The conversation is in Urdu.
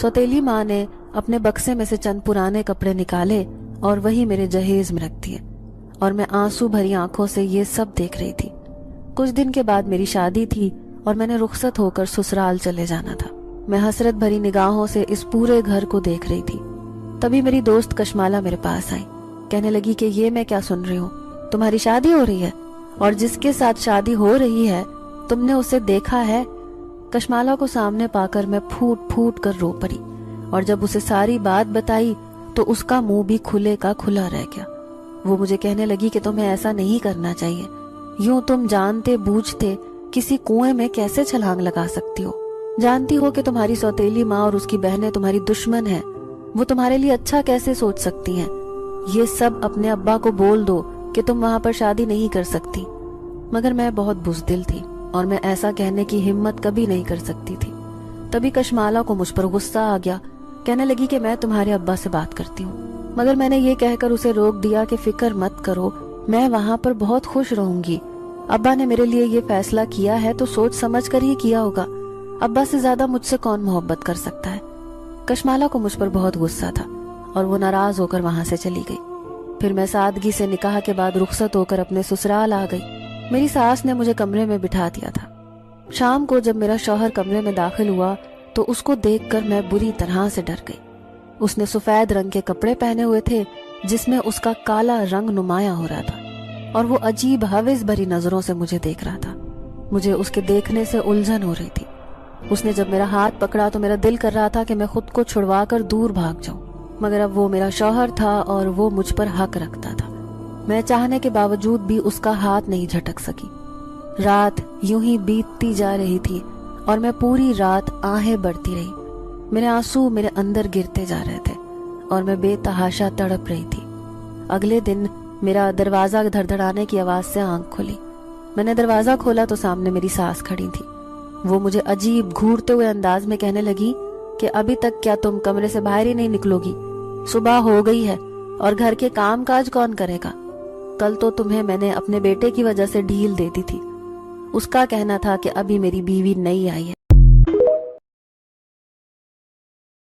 سوتیلی ماں نے اپنے بکسے میں سے چند پرانے کپڑے نکالے اور وہی میرے جہیز میں رکھ دیے، اور میں آنسو بھری آنکھوں سے یہ سب دیکھ رہی تھی۔ کچھ دن کے بعد میری شادی تھی اور میں نے رخصت ہو کر سسرال چلے جانا تھا۔ میں حسرت بھری نگاہوں سے اس پورے گھر کو دیکھ رہی تھی۔ تبھی میری دوست کشمالا میرے پاس آئی، کہنے لگی کہ یہ میں کیا سن رہی ہوں، تمہاری شادی ہو رہی ہے، اور جس کے ساتھ شادی ہو رہی ہے تم نے اسے دیکھا ہے؟ کشمالا کو سامنے پا کر میں پھوٹ پھوٹ کر رو پڑی، اور جب اسے ساری بات بتائی تو اس کا منہ بھی کھلے کا کھلا رہ گیا۔ وہ مجھے کہنے لگی کہ تمہیں ایسا نہیں کرنا چاہیے، یوں تم جانتے بوجھتے کسی کنویں میں کیسے چھلانگ لگا سکتی ہو؟ جانتی ہو کہ تمہاری سوتیلی ماں اور اس کی بہنیں تمہاری دشمن ہیں، وہ تمہارے لیے اچھا کیسے سوچ سکتی ہیں؟ یہ سب اپنے ابا کو بول دو کہ تم وہاں پر شادی نہیں کر سکتی۔ مگر میں بہت بزدل تھی اور میں ایسا کہنے کی ہمت کبھی نہیں کر سکتی تھی۔ تبھی کشمالا کو مجھ پر غصہ آ گیا، کہنے لگی کہ میں تمہارے ابا سے بات کرتی ہوں۔ مگر میں نے یہ کہہ کر اسے روک دیا کہ فکر مت کرو، میں وہاں پر بہت خوش رہوں گی۔ ابا نے میرے لیے یہ فیصلہ کیا ہے تو سوچ سمجھ کر ہی کیا ہوگا، ابا سے زیادہ مجھ سے کون محبت کر سکتا ہے۔ کشمالا کو مجھ پر بہت غصہ تھا اور وہ ناراض ہو کر وہاں سے چلی گئی۔ پھر میں سادگی سے نکاح کے بعد رخصت ہو کر اپنے سسرال آ گئی۔ میری ساس نے مجھے کمرے میں بٹھا دیا تھا۔ شام کو جب میرا شوہر کمرے میں داخل ہوا تو اس کو دیکھ کر میں بری طرح سے ڈر گئی۔ اس نے سفید رنگ کے کپڑے پہنے ہوئے تھے جس میں اس کا کالا رنگ نمایاں ہو رہا تھا، اور وہ عجیب ہوس بھری نظروں سے مجھے دیکھ رہا تھا۔ مجھے اس کے دیکھنے سے الجھن ہو رہی تھی۔ اس نے جب میرا ہاتھ پکڑا تو میرا دل کر رہا تھا کہ میں خود کو چھڑوا کر دور بھاگ جاؤں، مگر اب وہ میرا شوہر تھا اور وہ مجھ پر حق رکھتا تھا۔ میں چاہنے کے باوجود بھی اس کا ہاتھ نہیں جھٹک سکی۔ رات یوں ہی بیتتی جا رہی تھی اور میں پوری رات آہیں بڑھتی رہی۔ میرے آنسو میرے اندر گرتے جا رہے تھے اور میں بے تحاشا تڑپ رہی تھی۔ اگلے دن میرا دروازہ دھڑدھڑانے کی آواز سے آنکھ کھلی۔ میں نے دروازہ کھولا تو سامنے میری ساس کھڑی تھی۔ وہ مجھے عجیب گھورتے ہوئے انداز میں کہنے لگی کہ ابھی تک کیا تم کمرے سے باہر ہی نہیں نکلو گی؟ صبح ہو گئی ہے اور گھر کے کام کاج کون کرے گا؟ کل تو تمہیں میں نے اپنے بیٹے کی وجہ سے ڈھیل دے دی تھی، اس کا کہنا تھا کہ ابھی میری بیوی نئی آئی ہے۔